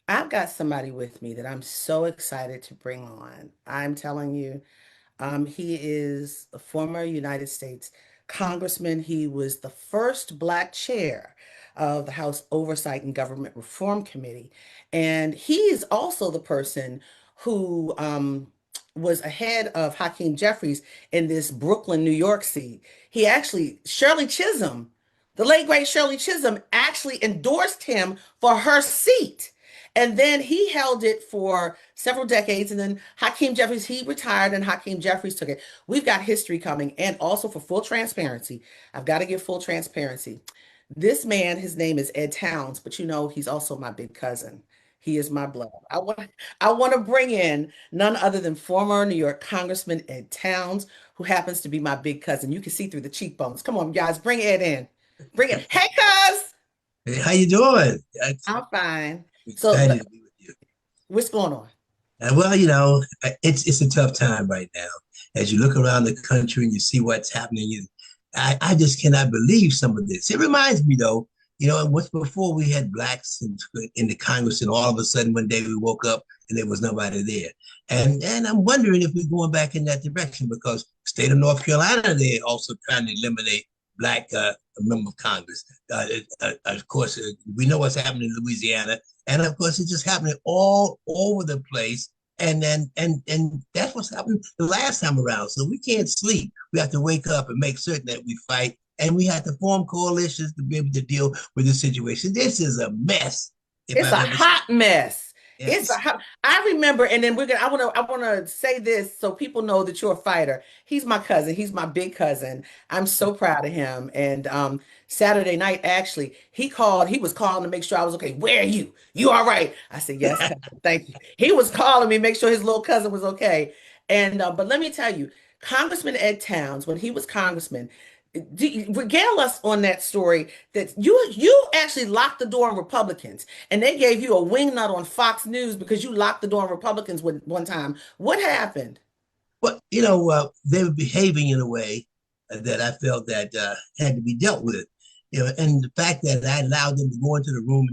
I've got somebody with me that I'm so excited to bring on. I'm telling you, he is a former United States Congressman. He was the first Black chair of the House Oversight and Government Reform Committee. And he is also the person who was ahead of Hakeem Jeffries in this Brooklyn, New York seat. He actually, Shirley Chisholm, the late great Shirley Chisholm, actually endorsed him for her seat. And then he held it for several decades. And then Hakeem Jeffries, he retired and Hakeem Jeffries took it. We've got history coming. And also for full transparency, I've got to give full transparency. This man, his name is Ed Towns, but you know, he's also my big cousin. He is my blood. I want to bring in none other than former New York Congressman Ed Towns, who happens to be my big cousin. You can see through the cheekbones. Come on, guys, bring Ed in. Bring it. Hey, cuz. Hey, how you doing? I'm fine. So, Excited to be with you. what's going on? Well, it's a tough time right now. As you look around the country and you see what's happening, I just cannot believe some of this. It reminds me, though, what's before we had blacks in the Congress, and all of a sudden one day we woke up and there was nobody there. And I'm wondering if we're going back in that direction because the state of North Carolina, they're also trying to eliminate black member of Congress. Of course, we know what's happening in Louisiana, and of course, it's just happening all over the place. And that's what's happened the last time around. So we can't sleep. We have to wake up and make certain that we fight, and we have to form coalitions to be able to deal with the situation. This is a mess. If It's a I've ever seen. hot mess. It's a Yes. hot. I remember, and then we're gonna. I wanna say this so people know that you're a fighter. He's my cousin. He's my big cousin. I'm so proud of him. And Saturday night, actually, he called. He was calling to make sure I was okay. Where are you? You all right? I said yes, cousin. Thank you. He was calling me, make sure his little cousin was okay. And but let me tell you, Congressman Ed Towns, when he was congressman, regale us on that story that you actually locked the door on Republicans and they gave you a wingnut on Fox News because you locked the door on Republicans one time. What happened? Well, they were behaving in a way that I felt that had to be dealt with. And the fact that I allowed them to go into the room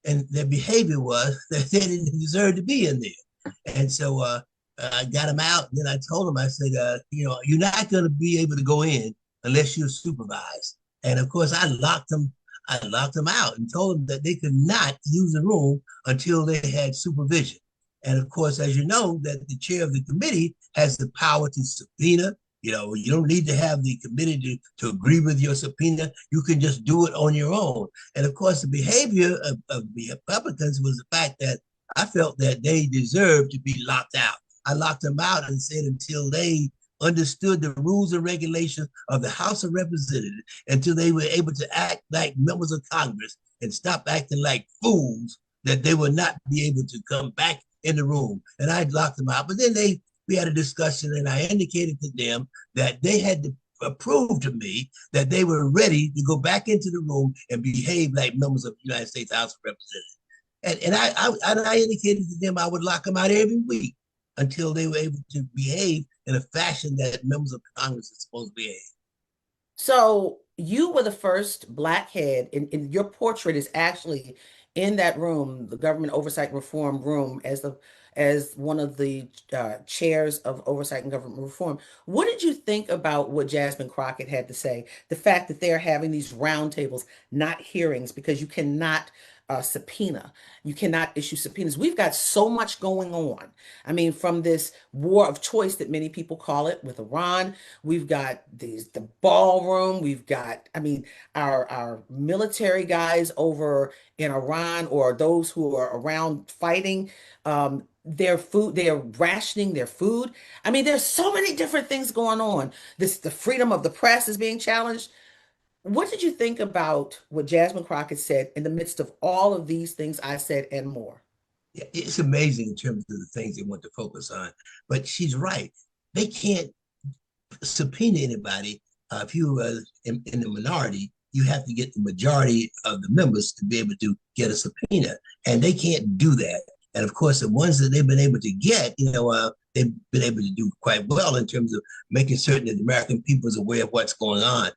and their behavior was that they didn't deserve to be in there. And so I got them out. And then I told them, I said, you're not going to be able to go in unless you're supervised. And of course, I locked them. I locked them out and told them that they could not use the room until they had supervision. And of course, as you know, that the chair of the committee has the power to subpoena. You don't need to have the committee to agree with your subpoena. You can just do it on your own. And of course, the behavior of the Republicans was the fact that I felt that they deserved to be locked out. I locked them out and said until they understood the rules and regulations of the House of Representatives, until they were able to act like members of Congress and stop acting like fools, that they would not be able to come back in the room. And I locked them out. But then we had a discussion, and I indicated to them that they had to prove to me that they were ready to go back into the room and behave like members of the United States House of Representatives. And I indicated to them I would lock them out every week until they were able to behave in a fashion that members of Congress are supposed to behave. So you were the first black head, and your portrait is actually in that room, the Government Oversight Reform room, as one of the chairs of Oversight and Government Reform. What did you think about what Jasmine Crockett had to say? The fact that they're having these roundtables, not hearings, because you cannot subpoena. You cannot issue subpoenas. We've got so much going on. I mean, from this war of choice that many people call it with Iran, we've got the ballroom. We've got, I mean, our military guys over in Iran or those who are around fighting. Their food, they're rationing their food. I mean, there's so many different things going on. The freedom of the press is being challenged. What did you think about what Jasmine Crockett said in the midst of all of these things I said and more? Yeah, it's amazing in terms of the things they want to focus on. But she's right. They can't subpoena anybody. If you are in the minority, you have to get the majority of the members to be able to get a subpoena, and they can't do that. And of course, the ones that they've been able to get, they've been able to do quite well in terms of making certain that the American people is aware of what's going on.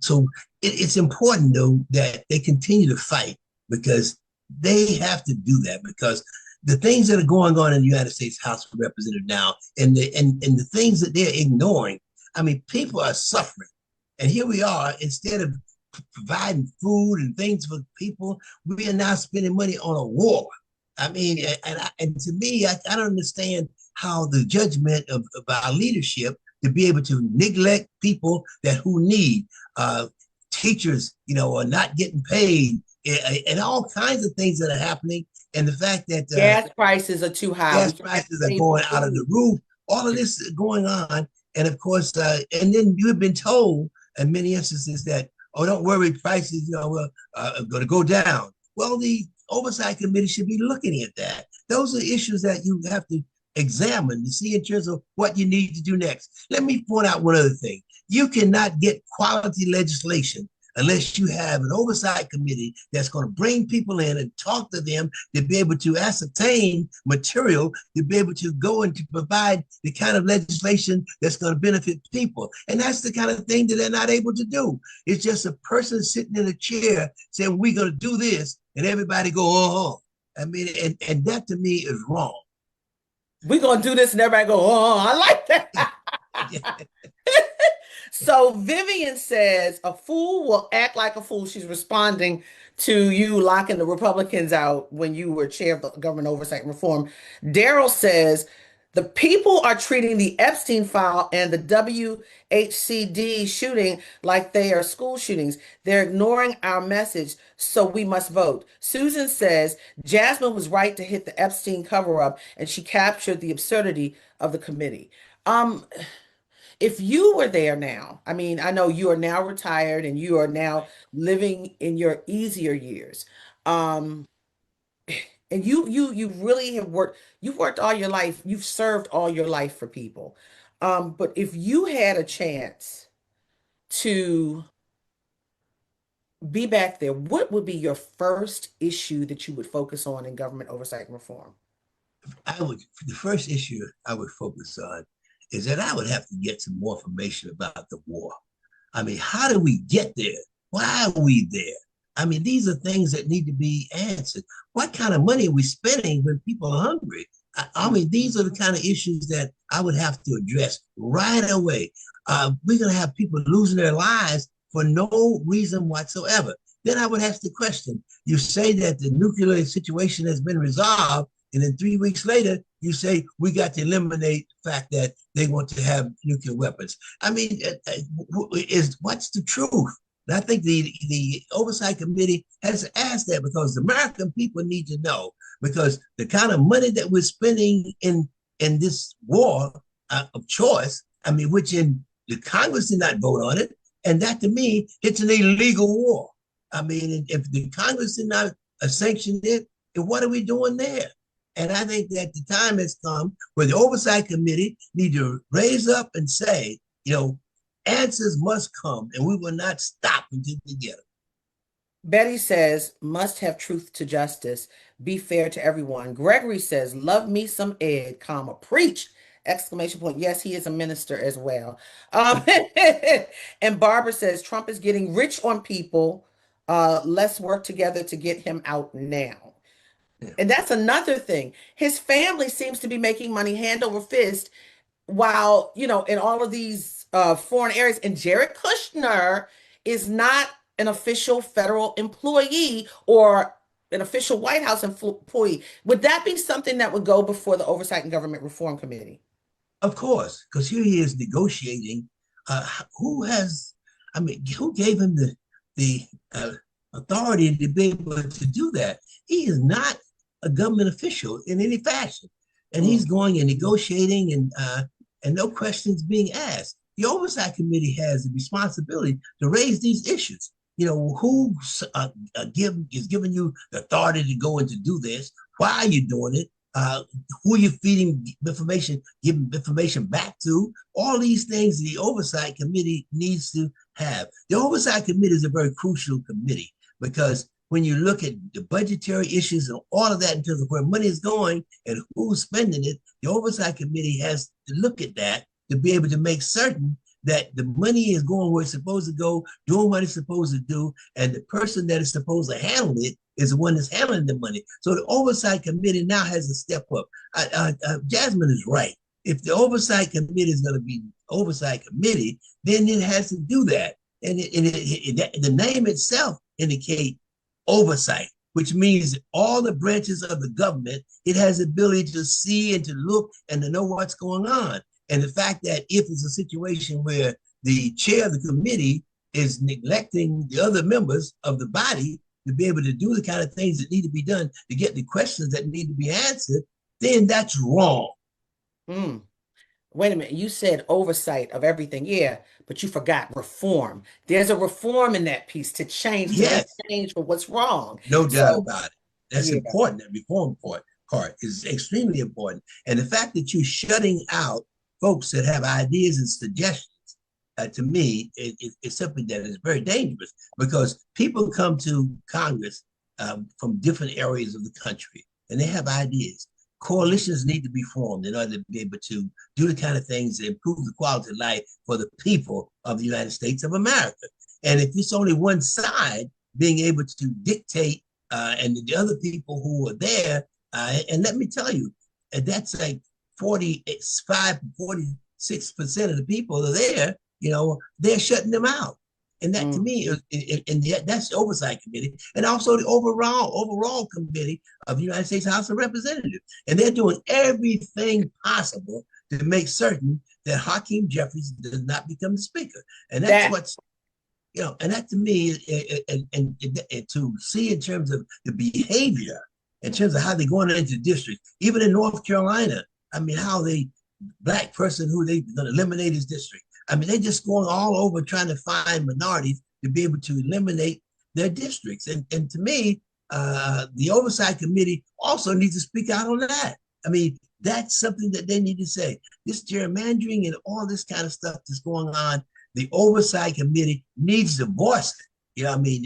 So it's important, though, that they continue to fight because they have to do that because the things that are going on in the United States House of Representatives now and the things that they're ignoring, I mean, people are suffering. And here we are, instead of providing food and things for people, we are now spending money on a war. I mean, and to me, I don't understand how the judgment of our leadership to be able to neglect people that who need teachers, are not getting paid, and all kinds of things that are happening. And the fact that Gas prices are too high. We gas can't prices are pay for going out of food. the roof. All of this is going on, and of course, and then you have been told in many instances that, oh, don't worry, prices, are going to go down. Well, the oversight committee should be looking at that. Those are issues that you have to examine to see in terms of what you need to do next. Let me point out one other thing. You cannot get quality legislation unless you have an oversight committee that's going to bring people in and talk to them to be able to ascertain material, to be able to go and to provide the kind of legislation that's going to benefit people. And that's the kind of thing that they're not able to do. It's just a person sitting in a chair saying, we're going to do this, and everybody go, oh. I mean, and that to me is wrong. We're going to do this, and everybody go, oh, I like that. So Vivian says, a fool will act like a fool. She's responding to you locking the Republicans out when you were chair of the government oversight and reform. Daryl says, the people are treating the Epstein file and the WHCD shooting like they are school shootings. They're ignoring our message, so we must vote. Susan says, Jasmine was right to hit the Epstein cover up, and she captured the absurdity of the committee. If you were there now, I mean, I know you are now retired and you are now living in your easier years. Um, and you really have worked, you've worked all your life, you've served all your life for people. But if you had a chance to be back there, what would be your first issue that you would focus on in government oversight and reform? The first issue I would focus on is that I would have to get some more information about the war. I mean, how did we get there? Why are we there? I mean, these are things that need to be answered. What kind of money are we spending when people are hungry? I mean, these are the kind of issues that I would have to address right away. We're going to have people losing their lives for no reason whatsoever. Then I would ask the question, you say that the nuclear situation has been resolved, and then 3 weeks later, you say we got to eliminate the fact that they want to have nuclear weapons. I mean, what's the truth? And I think the Oversight Committee has asked that because the American people need to know, because the kind of money that we're spending in this war of choice, I mean, which in the Congress did not vote on it, and that to me, it's an illegal war. I mean, if the Congress did not sanction it, what are we doing there? And I think that the time has come where the Oversight Committee need to raise up and say, answers must come, and we will not stop until we get them. Betty says, must have truth to justice, be fair to everyone. Gregory says, love me some Ed, comma, preach, exclamation point. Yes, he is a minister as well. And Barbara says, Trump is getting rich on people. Let's work together to get him out now. Yeah. And that's another thing. His family seems to be making money hand over fist while, in all of these foreign areas. And Jared Kushner is not an official federal employee or an official White House employee. Would that be something that would go before the Oversight and Government Reform Committee? Of course, because here he is negotiating. Who gave him the authority to be able to do that? He is not a government official in any fashion, and he's going and negotiating, and no questions being asked. The Oversight Committee has the responsibility to raise these issues. Who is giving you the authority to go and to do this? Why are you doing it? Who are you feeding information, giving information back to? All these things the Oversight Committee needs to have. The Oversight Committee is a very crucial committee because when you look at the budgetary issues and all of that in terms of where money is going and who's spending it, the Oversight Committee has to look at that to be able to make certain that the money is going where it's supposed to go, doing what it's supposed to do, and the person that is supposed to handle it is the one that's handling the money. So the oversight committee now has to step up. Jasmine is right. If the oversight committee is going to be oversight committee, then it has to do that. And the name itself indicates oversight, which means all the branches of the government, it has the ability to see and to look and to know what's going on. And the fact that if it's a situation where the chair of the committee is neglecting the other members of the body to be able to do the kind of things that need to be done to get the questions that need to be answered, then that's wrong. Mm. Wait a minute, you said oversight of everything. Yeah, but you forgot reform. There's a reform in that piece to make Yes, change for what's wrong. no doubt So, about it. That's yeah, important. That reform part is extremely important. And the fact that you're shutting out folks that have ideas and suggestions, to me, it's something that is very dangerous because people come to Congress from different areas of the country and they have ideas. Coalitions need to be formed in order to be able to do the kind of things that improve the quality of life for the people of the United States of America. And if it's only one side being able to dictate and the other people who are there, and let me tell you, that's like 45, 46% of the people are there, they're shutting them out. And that to mm, me, and that's the oversight committee, and also the overall committee of the United States House of Representatives, and they're doing everything possible to make certain that Hakeem Jeffries does not become the speaker, and that's that what's and that to me, and to see in terms of the behavior, in terms of how they're going into districts, even in North Carolina, I mean, how they black person who they going to eliminate his district. I mean, they're just going all over trying to find minorities to be able to eliminate their districts. And to me, the oversight committee also needs to speak out on that. I mean, that's something that they need to say. This gerrymandering and all this kind of stuff that's going on, the oversight committee needs to voice it. You know what I mean?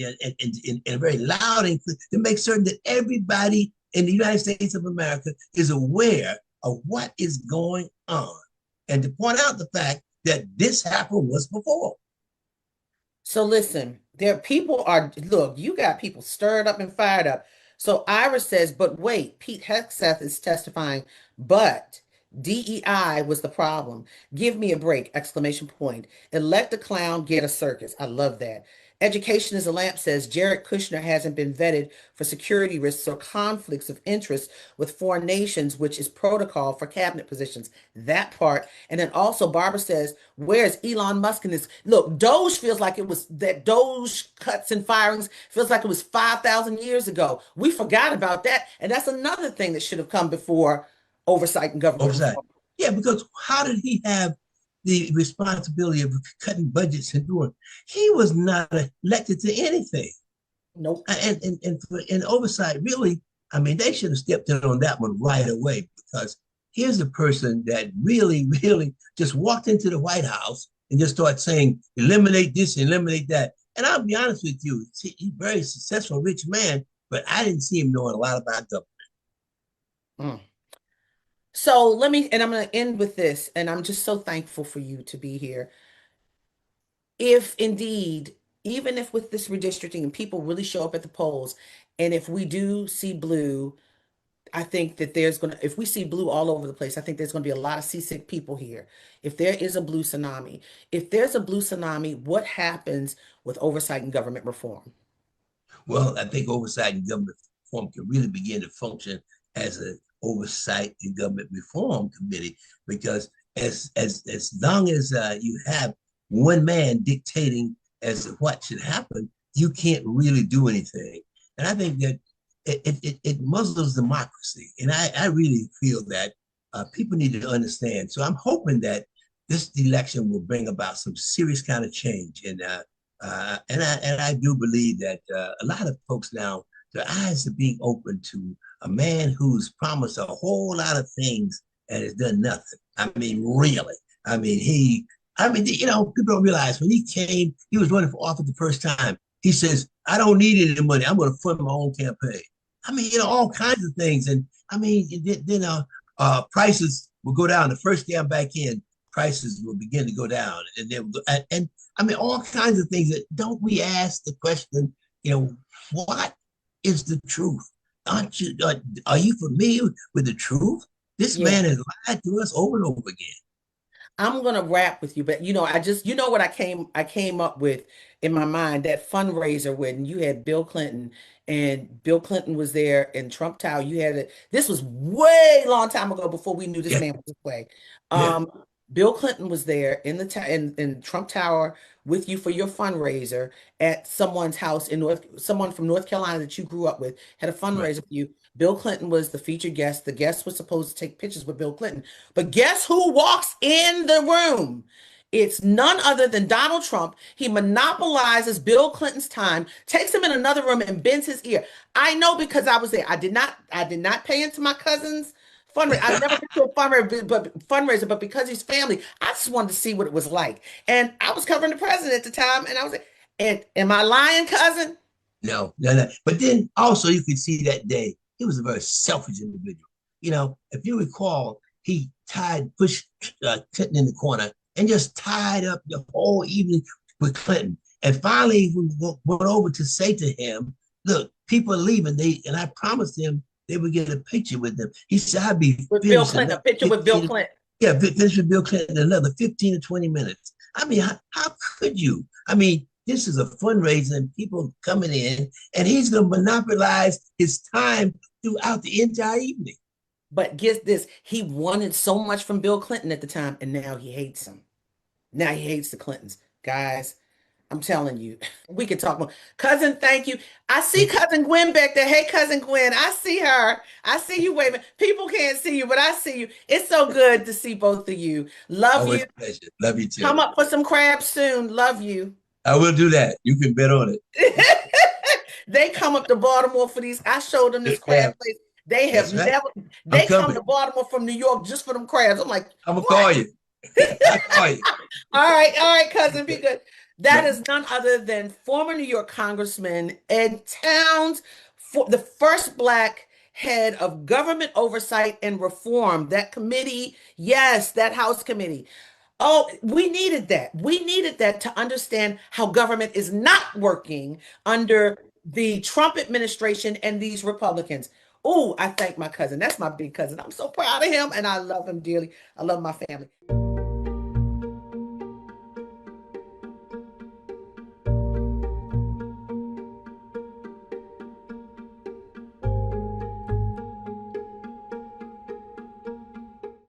And very loud and clear to make certain that everybody in the United States of America is aware of what is going on. And to point out the fact that this happened once before. So listen, look, you got people stirred up and fired up. So Iris says, but wait, Pete Hegseth is testifying, but DEI was the problem. Give me a break, exclamation point. Elect a clown, get a circus. I love that. Education is a lamp says Jared Kushner hasn't been vetted for security risks or conflicts of interest with foreign nations, which is protocol for cabinet positions. That part. And then also Barbara says, where's Elon Musk in this? Look, Doge feels like it was that Doge cuts and firings feels like it was 5,000 years ago. We forgot about that. And that's another thing that should have come before oversight and government Oversight. reform. Yeah, because how did he have the responsibility of cutting budgets and doing? He was not elected to anything. Nope. And oversight, really, I mean, they should have stepped in on that one right away because here's a person that really, really just walked into the White House and just started saying, eliminate this, eliminate that. And I'll be honest with you, he's a very successful, rich man, but I didn't see him knowing a lot about government. Mm. So I'm going to end with this, and I'm just so thankful for you to be here. If indeed, even if with this redistricting and people really show up at the polls, and if we do see blue, I think that if we see blue all over the place, I think there's going to be a lot of seasick people here. If there is a blue tsunami, if there's a blue tsunami, what happens with oversight and government reform? Well, I think oversight and government reform can really begin to function as an oversight and government reform committee because as long as you have one man dictating as to what should happen, you can't really do anything. And I think that it muzzles democracy. And I really feel that people need to understand. So I'm hoping that this election will bring about some serious kind of change. And I do believe that a lot of folks now, their eyes are being open to a man who's promised a whole lot of things and has done nothing. I mean, really. People don't realize when he was running for office the first time. He says, I don't need any money. I'm going to fund my own campaign. I mean, all kinds of things. And I mean, then prices will go down. The first day I'm back in, prices will begin to go down, and and I mean all kinds of things. That don't we ask the question? You know, what is the truth? Aren't you? Are you familiar with the truth? This Yeah. man has lied to us over and over again. I'm gonna rap with you, but I just what I came up with in my mind, that fundraiser when you had Bill Clinton, and Bill Clinton was there in Trump Tower. You had it. This was way long time ago before we knew this Yeah, man was this way. yeah, Bill Clinton was there in the in Trump Tower with you for your fundraiser at someone's house in someone from North Carolina that you grew up with had a right. fundraiser for you. Bill Clinton was the featured guest. The guest was supposed to take pictures with Bill Clinton. But guess who walks in the room? It's none other than Donald Trump. He monopolizes Bill Clinton's time, takes him in another room and bends his ear. I know because I was there. I did not pay into my cousin's fundraiser. I've never been to a fundraiser, but because he's family, I just wanted to see what it was like. And I was covering the president at the time, and I was like, and am I lying, cousin? No, no, no. But then also you could see that day he was a very selfish individual. You know, if you recall, he pushed Clinton in the corner and just tied up the whole evening with Clinton. And finally, we went over to say to him, "Look, people are leaving. And I promised him they would get a picture with them." He said, "I'd be With Bill finished in Clinton, a another picture with Bill 15, Clinton. yeah, finish with Bill Clinton in another 15 to 20 minutes." I mean, how could you? I mean, this is a fundraiser and people coming in, and he's going to monopolize his time throughout the entire evening. But get this, he wanted so much from Bill Clinton at the time, and now he hates him. Now he hates the Clintons. Guys, I'm telling you, we could talk more. Cousin, thank you. I see Cousin Gwen back there. Hey, Cousin Gwen, I see her. I see you waving. People can't see you, but I see you. It's so good to see both of you. Love Always you. a pleasure. Love you Come too. up for some crabs soon. Love you. I will do that. You can bet on it. They come up to Baltimore for these. I showed them this Yeah, crab place. They have that's right. never, I'm they come coming. to Baltimore from New York just for them crabs. I'm like, I'm gonna what? call you. I call you. All right, cousin, be good. That Yep. is none other than former New York Congressman Ed Towns, for the first Black head of government oversight and reform. That committee, yes, that House committee. Oh, we needed that. We needed that to understand how government is not working under the Trump administration and these Republicans. Oh, I thank my cousin. That's my big cousin. I'm so proud of him and I love him dearly. I love my family.